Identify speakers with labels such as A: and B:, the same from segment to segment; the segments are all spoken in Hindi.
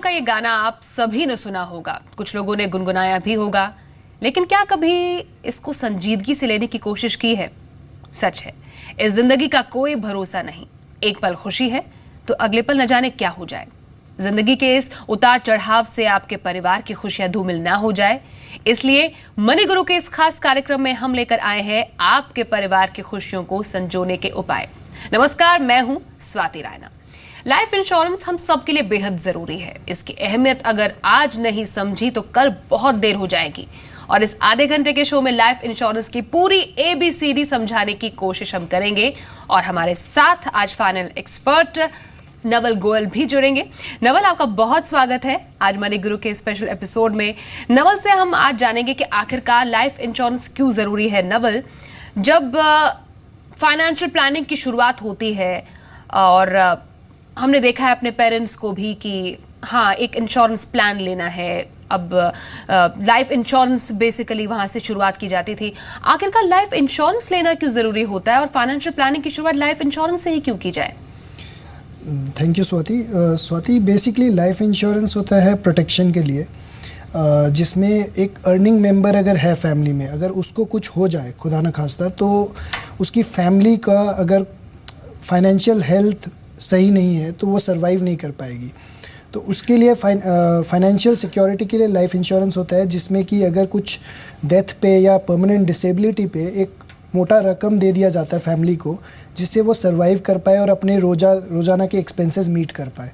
A: का ये गाना आप सभी ने सुना होगा, कुछ लोगों ने गुनगुनाया भी होगा, लेकिन क्या कभी इसको संजीदगी से लेने की कोशिश की है? सच है, इस जिंदगी का कोई भरोसा नहीं। एक पल खुशी है तो अगले पल न जाने क्या हो जाए। जिंदगी के इस उतार चढ़ाव से आपके परिवार की खुशियां धूमिल ना हो जाए, इसलिए मनी गुरु के इस खास कार्यक्रम में हम लेकर आए हैं आपके परिवार की खुशियों को संजोने के उपाय। नमस्कार, मैं हूं स्वाति रायना। लाइफ इंश्योरेंस हम सब के लिए बेहद जरूरी है। इसकी अहमियत अगर आज नहीं समझी तो कल बहुत देर हो जाएगी। और इस आधे घंटे के शो में लाइफ इंश्योरेंस की पूरी ABCD समझाने की कोशिश हम करेंगे। और हमारे साथ आज फाइनल एक्सपर्ट नवल गोयल भी जुड़ेंगे। नवल, आपका बहुत स्वागत है आज मनी गुरु के स्पेशल एपिसोड में। नवल से हम आज जानेंगे कि आखिरकार लाइफ इंश्योरेंस क्यों जरूरी है। नवल, जब फाइनेंशियल प्लानिंग की शुरुआत होती है और हमने देखा है अपने पेरेंट्स को भी कि हाँ, एक इंश्योरेंस प्लान लेना है। अब लाइफ इंश्योरेंस बेसिकली वहाँ से शुरुआत की जाती थी। आखिरकार लाइफ इंश्योरेंस लेना क्यों ज़रूरी होता है और फाइनेंशियल प्लानिंग की शुरुआत लाइफ इंश्योरेंस से ही क्यों की जाए?
B: Thank you Swati. Basically life insurance होता है प्रोटेक्शन के लिए, जिसमें एक अर्निंग मेंबर अगर है फैमिली में, अगर उसको कुछ हो जाए खुदा न खास्ता, तो उसकी फैमिली का अगर फाइनेंशियल हेल्थ सही नहीं है तो वो सरवाइव नहीं कर पाएगी। तो उसके लिए फाइनेंशियल सिक्योरिटी के लिए लाइफ इंश्योरेंस होता है, जिसमें कि अगर कुछ डेथ पे या परमानेंट डिसेबिलिटी पे एक मोटा रकम दे दिया जाता है फैमिली को, जिससे वो सरवाइव कर पाए और अपने रोज़ाना के एक्सपेंसेस मीट कर पाए।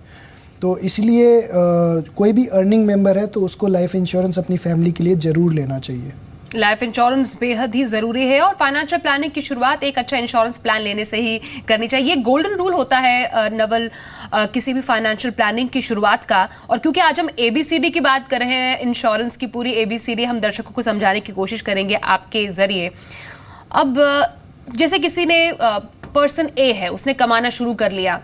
B: तो इसलिए कोई भी अर्निंग मेंबर है तो उसको लाइफ इंश्योरेंस अपनी फैमिली के लिए ज़रूर लेना चाहिए।
A: लाइफ इंश्योरेंस बेहद ही ज़रूरी है और फाइनेंशियल प्लानिंग की शुरुआत एक अच्छा इंश्योरेंस प्लान लेने से ही करनी चाहिए। ये गोल्डन रूल होता है नवल किसी भी फाइनेंशियल प्लानिंग की शुरुआत का। और क्योंकि आज हम ABCD की बात कर रहे हैं, इंश्योरेंस की पूरी ABCD हम दर्शकों को समझाने की कोशिश करेंगे आपके ज़रिए। अब जैसे किसी ने पर्सन A है, उसने कमाना शुरू कर लिया,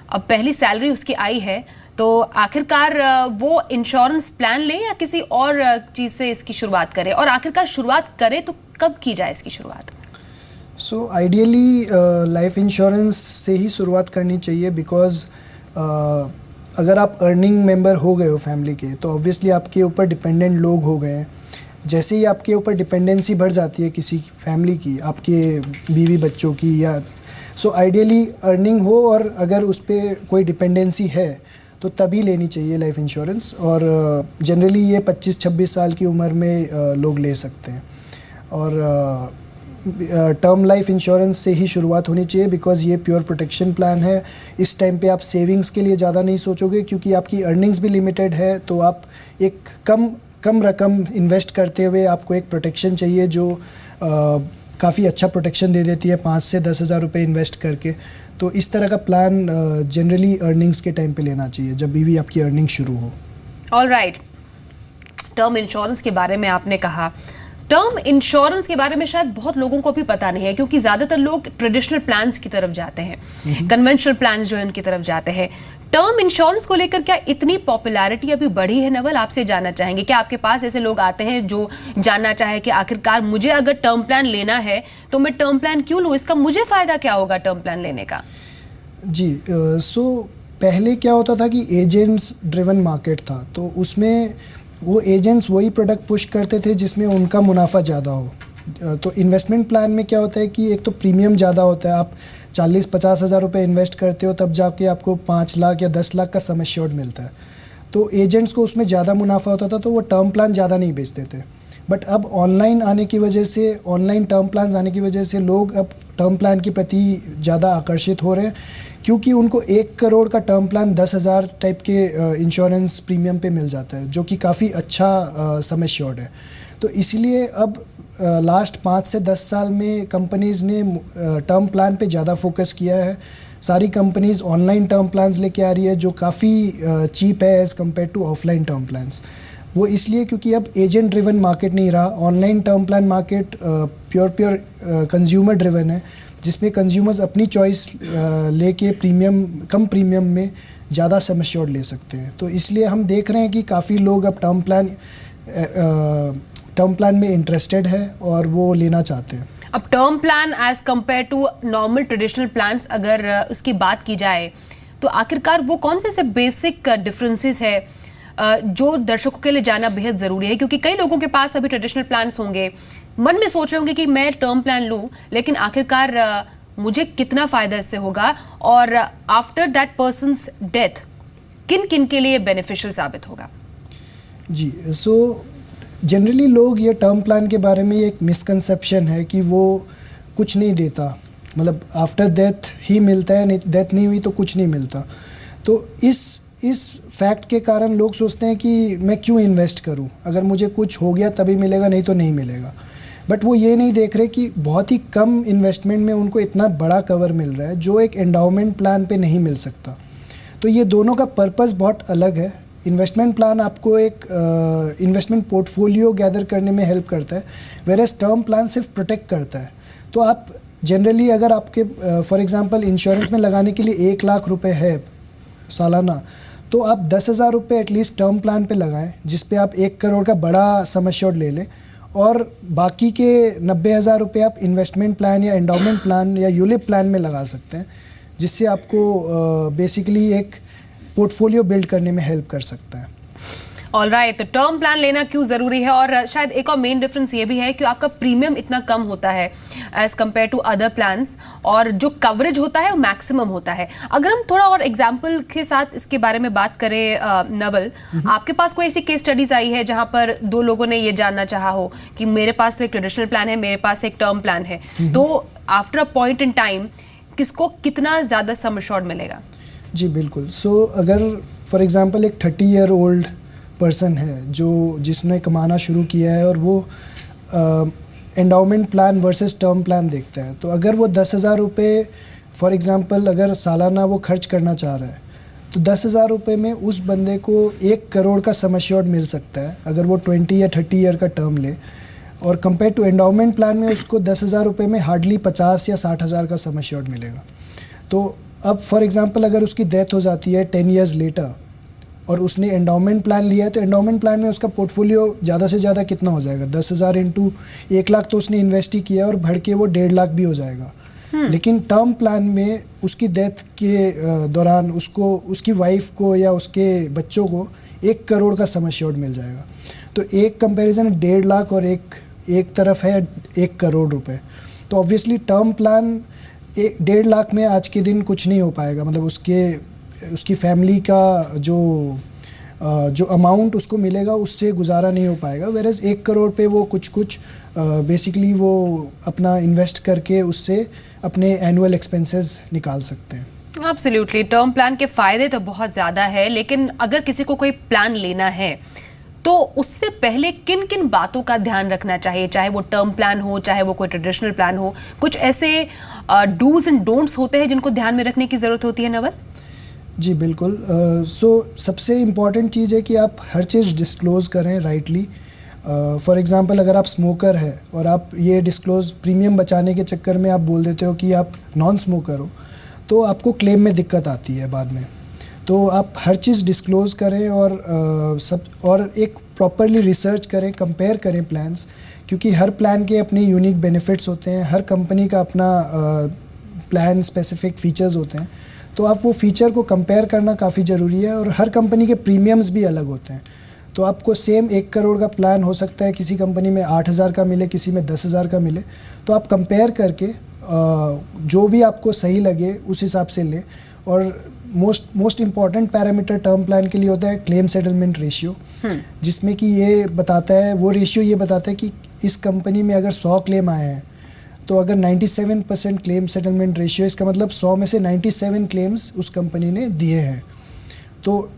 A: अब पहली सैलरी उसकी आई है, तो आखिरकार वो इंश्योरेंस प्लान ले या किसी और चीज़ से इसकी शुरुआत करे, और आखिरकार शुरुआत करे तो कब की जाए इसकी शुरुआत?
B: सो आइडियली लाइफ इंश्योरेंस से ही शुरुआत करनी चाहिए, बिकॉज अगर आप अर्निंग मेंबर हो गए हो फैमिली के तो ऑब्वियसली आपके ऊपर डिपेंडेंट लोग हो गए हैं। जैसे ही आपके ऊपर डिपेंडेंसी बढ़ जाती है किसी फैमिली की, आपके बीवी बच्चों की, या सो आइडियली अर्निंग हो और अगर उस पर कोई डिपेंडेंसी है तो तभी लेनी चाहिए लाइफ इंश्योरेंस। और जनरली ये 25-26 साल की उम्र में लोग ले सकते हैं। और टर्म लाइफ इंश्योरेंस से ही शुरुआत होनी चाहिए, बिकॉज़ ये प्योर प्रोटेक्शन प्लान है। इस टाइम पे आप सेविंग्स के लिए ज़्यादा नहीं सोचोगे, क्योंकि आपकी अर्निंग्स भी लिमिटेड है। तो आप एक कम रकम इन्वेस्ट करते हुए आपको एक प्रोटेक्शन चाहिए जो काफ़ी अच्छा प्रोटेक्शन दे देती है 5 से 10 हज़ार रुपये इन्वेस्ट करके। तो इस तरह का प्लान जनरली अर्निंग्स के टाइम पे लेना चाहिए, जब भी आपकी अर्निंग शुरू हो।
A: ऑलराइट, टर्म इंश्योरेंस के बारे में आपने कहा। टर्म इंश्योरेंस के बारे में शायद बहुत लोगों को भी पता नहीं है, क्योंकि ज़्यादातर लोग ट्रेडिशनल प्लान्स की तरफ जाते हैं, कन्वेंशनल प्लान्स जो है उनकी तरफ जाते हैं। टर्म इंश्योरेंस को लेकर क्या इतनी पॉपुलैरिटी अभी बढ़ी है? नवल, आपसे जानना चाहेंगे, क्या आपके पास ऐसे लोग आते हैं जो जानना चाहे कि आखिरकार मुझे अगर टर्म प्लान लेना है तो मैं टर्म प्लान क्यों लूँ, इसका मुझे फ़ायदा क्या होगा टर्म प्लान लेने का?
B: जी, सो पहले क्या होता था कि एजेंट्स ड्रिवन मार्केट था, तो उसमें वो एजेंट्स वही प्रोडक्ट पुश करते थे जिसमें उनका मुनाफा ज़्यादा हो। तो इन्वेस्टमेंट प्लान में क्या होता है कि एक तो प्रीमियम ज़्यादा होता है, आप 40-50 हज़ार रुपये इन्वेस्ट करते हो तब जाके आपको 5 लाख या 10 लाख का सम एश्योर्ड मिलता है। तो एजेंट्स को उसमें ज़्यादा मुनाफा होता था, तो वो टर्म प्लान ज़्यादा नहीं बेचते थे। बट अब ऑनलाइन आने की वजह से, ऑनलाइन टर्म प्लान आने की वजह से लोग अब टर्म प्लान के प्रति ज़्यादा आकर्षित हो रहे हैं, क्योंकि उनको 1 करोड़ का टर्म प्लान 10,000 टाइप के इंश्योरेंस प्रीमियम पे मिल जाता है, जो कि काफ़ी अच्छा सम एश्योर्ड है। तो इसलिए अब लास्ट 5 से 10 साल में कंपनीज़ ने टर्म प्लान पे ज़्यादा फोकस किया है। सारी कंपनीज़ ऑनलाइन टर्म प्लान्स लेके आ रही है, जो काफ़ी चीप है as compare to offline term plans. वो इसलिए क्योंकि अब एजेंट ड्रिवन मार्केट नहीं रहा। Online term plan market pure consumer driven है, जिसमें कंज्यूमर्स अपनी चॉइस लेके कम प्रीमियम में ज़्यादा सम एश्योर्ड ले सकते हैं। तो इसलिए हम देख रहे हैं कि काफ़ी लोग अब टर्म प्लान में इंटरेस्टेड है और वो लेना चाहते हैं।
A: अब term plan as compare to normal traditional plans अगर उसकी बात की जाए तो आखिरकार वो कौन से बेसिक डिफरेंसेस है जो दर्शकों के लिए जानना बेहद ज़रूरी है, क्योंकि कई लोगों के पास अभी ट्रेडिशनल प्लान्स होंगे, मन में सोच रहे होंगे कि मैं टर्म प्लान लूं, लेकिन आखिरकार मुझे कितना फ़ायदा इससे होगा और आफ्टर दैट पर्सन्स डेथ किन किन के लिए बेनिफिशियल साबित होगा।
B: जी, सो जनरली लोग ये टर्म प्लान के बारे में एक मिसकंसेप्शन है कि वो कुछ नहीं देता, मतलब आफ्टर डेथ ही मिलता है, डेथ नहीं हुई तो कुछ नहीं मिलता। तो इस फैक्ट के कारण लोग सोचते हैं कि मैं क्यों इन्वेस्ट करूं, अगर मुझे कुछ हो गया तभी मिलेगा, नहीं तो नहीं मिलेगा। बट वो ये नहीं देख रहे कि बहुत ही कम इन्वेस्टमेंट में उनको इतना बड़ा कवर मिल रहा है जो एक एंडाउमेंट प्लान पे नहीं मिल सकता। तो ये दोनों का पर्पस बहुत अलग है। इन्वेस्टमेंट प्लान आपको एक इन्वेस्टमेंट पोर्टफोलियो गैदर करने में हेल्प करता है, वेयरएज टर्म प्लान सिर्फ प्रोटेक्ट करता है। तो आप जनरली अगर आपके फॉर एग्जांपल इंश्योरेंस में लगाने के लिए 1 लाख रुपए है सालाना, तो आप 10,000 रुपये एटलीस्ट टर्म प्लान पे लगाएं, जिस पे आप 1 करोड़ का बड़ा सम एश्योर्ड ले लें, और बाकी के 90,000 रुपये आप इन्वेस्टमेंट प्लान या एंडाउमेंट प्लान या यूलिप प्लान में लगा सकते हैं, जिससे आपको बेसिकली एक पोर्टफोलियो बिल्ड करने में हेल्प कर सकता है।
A: ऑलराइट, तो टर्म प्लान लेना क्यों ज़रूरी है, और शायद एक और मेन डिफरेंस ये भी है कि आपका प्रीमियम इतना कम होता है as compare to other plans, और जो कवरेज होता है वो मैक्सिमम होता है। अगर हम थोड़ा और एग्जांपल के साथ इसके बारे में बात करें नवल, आपके पास कोई ऐसी केस स्टडीज आई है जहां पर दो लोगों ने ये जानना चाहा हो कि मेरे पास तो एक ट्रेडिशनल प्लान है, मेरे पास एक टर्म प्लान है, तो after a point in time किसको कितना ज़्यादा सम एश्योर्ड मिलेगा?
B: जी बिल्कुल। सो अगर फॉर एग्जांपल एक 30 ईयर ओल्ड पर्सन है जिसने कमाना शुरू किया है और वो endowment plan versus term plan देखता है, तो अगर वो 10,000 रुपये फॉर एग्जांपल अगर सालाना वो खर्च करना चाह रहा है, तो 10,000 रुपये में उस बंदे को 1 करोड़ का सम एश्योर्ड मिल सकता है अगर वो 20 या 30 ईयर का टर्म ले, और कंपेयर टू एंडाउमेंट प्लान में उसको 10,000 रुपये में हार्डली 50 या 60,000 का सम एश्योर्ड मिलेगा। तो अब फॉर एग्जांपल अगर उसकी डेथ हो जाती है 10 ईयर्स लेटर और उसने एंडाउमेंट प्लान लिया है, तो एंडाउमेंट प्लान में उसका पोर्टफोलियो ज़्यादा से ज़्यादा कितना हो जाएगा? 10,000 इंटू 1 लाख तो उसने इन्वेस्ट ही किया और बढ़ के वो 1.5 लाख भी हो जाएगा। लेकिन टर्म प्लान में उसकी डेथ के दौरान उसको, उसकी वाइफ को या उसके बच्चों को 1 करोड़ का सम एश्योर्ड मिल जाएगा। तो एक कंपैरिजन 1.5 लाख और एक तरफ है 1 करोड़ रुपए। तो ऑब्वियसली टर्म प्लान 1.5 लाख में आज के दिन कुछ नहीं हो पाएगा, मतलब उसकी फैमिली का जो अमाउंट उसको मिलेगा उससे गुजारा नहीं हो पाएगा। वेरएज 1 करोड़ पे वो कुछ बेसिकली वो अपना इन्वेस्ट करके उससे अपने एनुअल एक्सपेंसेस निकाल सकते हैं।
A: एब्सोल्युटली, टर्म प्लान के फ़ायदे तो बहुत ज़्यादा है, लेकिन अगर किसी को कोई प्लान लेना है तो उससे पहले किन किन बातों का ध्यान रखना चाहिए, चाहे वो टर्म प्लान हो, चाहे वो कोई ट्रेडिशनल प्लान हो? कुछ ऐसे डूज एंड डोंट्स होते हैं जिनको ध्यान में रखने की ज़रूरत होती है नवल?
B: जी बिल्कुल। सो सबसे इम्पॉर्टेंट चीज़ है कि आप हर चीज़ डिस्क्लोज़ करें राइटली। फॉर एग्जांपल अगर आप स्मोकर है और आप ये डिस्क्लोज़ प्रीमियम बचाने के चक्कर में आप बोल देते हो कि आप नॉन स्मोकर हो, तो आपको क्लेम में दिक्कत आती है बाद में। तो आप हर चीज़ डिस्क्लोज़ करें और एक प्रॉपरली रिसर्च करें, कंपेयर करें प्लान्स, क्योंकि हर प्लान के अपने यूनिक बेनिफिट्स होते हैं, हर कंपनी का अपना प्लान स्पेसिफिक फ़ीचर्स होते हैं। तो आप वो फ़ीचर को कंपेयर करना काफ़ी ज़रूरी है, और हर कंपनी के प्रीमियम्स भी अलग होते हैं। तो आपको सेम 1 करोड़ का प्लान हो सकता है किसी कंपनी में 8,000 का मिले, किसी में 10,000 का मिले। तो आप कंपेयर करके जो भी आपको सही लगे उस हिसाब से लें। और most important parameter term plan के लिए होता है क्लेम सेटलमेंट रेशियो, जिसमें कि ये बताता है, वो रेशियो ये बताता है कि इस कंपनी में अगर 100 क्लेम आए हैं, तो अगर 97% क्लेम सेटलमेंट रेशियो, इसका मतलब 100 में से 97 क्लेम्स उस कंपनी ने दिए हैं। तो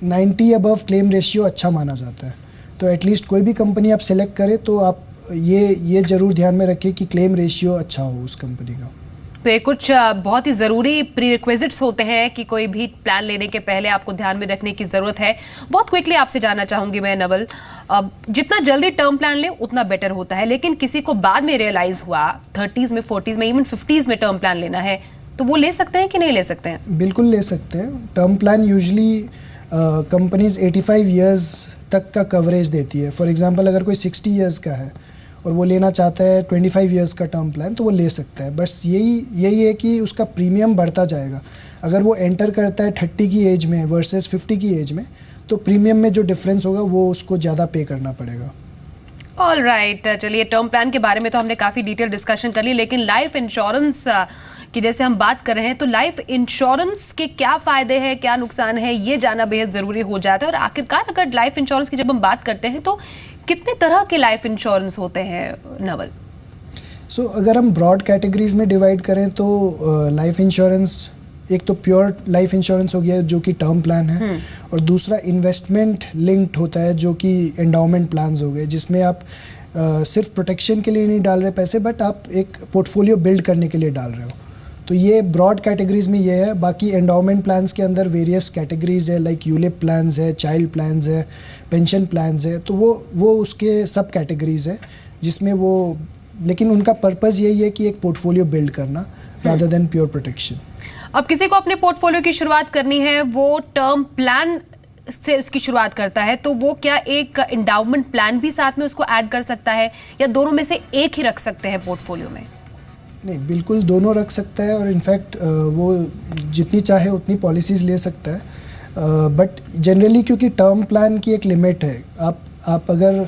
B: 90 अबव क्लेम रेशियो अच्छा माना जाता है। तो एटलीस्ट कोई भी कंपनी आप सेलेक्ट करें तो आप ये ज़रूर ध्यान में रखें कि क्लेम रेशियो अच्छा हो उस कंपनी का।
A: तो ये कुछ बहुत ही ज़रूरी प्रीरिक्विजिट्स होते हैं कि कोई भी प्लान लेने के पहले आपको ध्यान में रखने की ज़रूरत है। बहुत क्विकली आपसे जानना चाहूँगी मैं नवल, जितना जल्दी टर्म प्लान ले उतना बेटर होता है, लेकिन किसी को बाद में रियलाइज़ हुआ 30s में, 40s में, इवन 50s में टर्म प्लान लेना है, तो वो ले सकते हैं कि नहीं ले सकते हैं?
B: बिल्कुल ले सकते हैं। Term plan usually companies 85 years तक का कवरेज देती है। फॉर एग्जांपल अगर कोई 60 ईयर्स का है और वो लेना चाहता है 25 ईयर्स का टर्म प्लान, तो वो ले सकता है। बस यही है कि उसका प्रीमियम बढ़ता जाएगा। अगर वो एंटर करता है 30 की एज में वर्सेस 50 की एज में, तो प्रीमियम में जो डिफरेंस होगा वो उसको ज़्यादा पे करना पड़ेगा।
A: ऑल राइट, चलिए टर्म प्लान के बारे में तो हमने काफ़ी डिटेल डिस्कशन कर ली, लेकिन लाइफ इंश्योरेंस की जैसे हम बात कर रहे हैं तो लाइफ इंश्योरेंस के क्या फ़ायदे हैं, क्या नुकसान है, ये जानना बेहद ज़रूरी हो जाता है। और आखिरकार अगर लाइफ इंश्योरेंस की जब हम बात करते हैं तो कितने तरह के लाइफ इंश्योरेंस होते हैं नवल?
B: सो अगर हम ब्रॉड कैटेगरीज में डिवाइड करें तो लाइफ इंश्योरेंस एक तो प्योर लाइफ इंश्योरेंस हो गया जो कि टर्म प्लान है, और दूसरा इन्वेस्टमेंट लिंक्ड होता है जो कि एंडाउमेंट प्लान्स हो गए, जिसमें आप सिर्फ प्रोटेक्शन के लिए नहीं डाल रहे पैसे, बट आप एक पोर्टफोलियो बिल्ड करने के लिए डाल रहे हो। तो ये ब्रॉड कैटेगरीज में ये है। बाकी एंडाउमेंट प्लान्स के अंदर वेरियस कैटेगरीज है, लाइक यूलिप प्लान्स है, चाइल्ड प्लान्स है, पेंशन प्लान्स है, तो वो उसके सब कैटेगरीज है जिसमें वो, लेकिन उनका पर्पज़ यही है कि एक पोर्टफोलियो बिल्ड करना रादर देन प्योर प्रोटेक्शन।
A: अब किसी को अपने पोर्टफोलियो की शुरुआत करनी है, वो टर्म प्लान से उसकी शुरुआत करता है, तो वो क्या एक एंडाउमेंट प्लान भी साथ में उसको ऐड कर सकता है, या दोनों में से एक ही रख सकते हैं पोर्टफोलियो में?
B: नहीं, बिल्कुल दोनों रख सकता है, और इनफैक्ट वो जितनी चाहे उतनी पॉलिसीज़ ले सकता है। बट जनरली क्योंकि टर्म प्लान की एक लिमिट है, आप अगर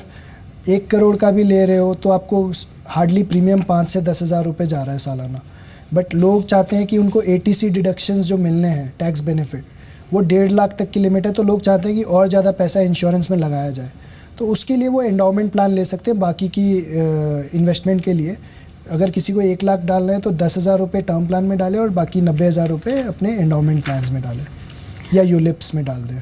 B: 1 करोड़ का भी ले रहे हो तो आपको हार्डली प्रीमियम 5 से 10 हज़ार रुपये जा रहा है सालाना। बट लोग चाहते हैं कि उनको ATC डिडक्शंस जो मिलने हैं, टैक्स बेनिफिट, वो 1.5 लाख तक की लिमिट है, तो लोग चाहते हैं कि और ज़्यादा पैसा इंश्योरेंस में लगाया जाए, तो उसके लिए वो एंडाउमेंट प्लान ले सकते हैं। बाकी की इन्वेस्टमेंट के लिए अगर किसी को 1 लाख डालना है तो 10 हज़ार रुपये टर्म प्लान में डालें और बाकी 90 हज़ार रुपये अपने एंडाउमेंट प्लान्स में डालें या यूलिप्स में डाल दें।